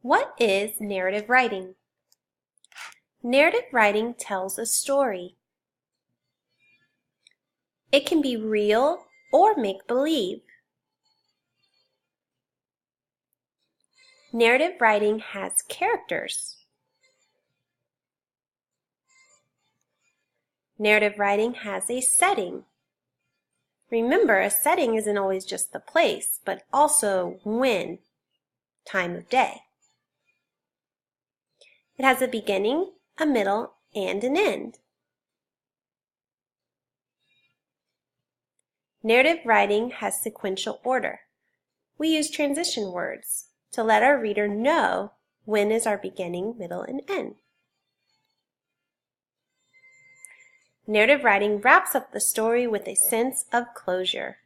What is narrative writing? Narrative writing tells a story. It can be real or make-believe. Narrative writing has characters. Narrative writing has a setting. Remember, a setting isn't always just the place, but also when, time of day. It has a beginning, a middle, and an end. Narrative writing has sequential order. We use transition words to let our reader know when is our beginning, middle, and end. Narrative writing wraps up the story with a sense of closure.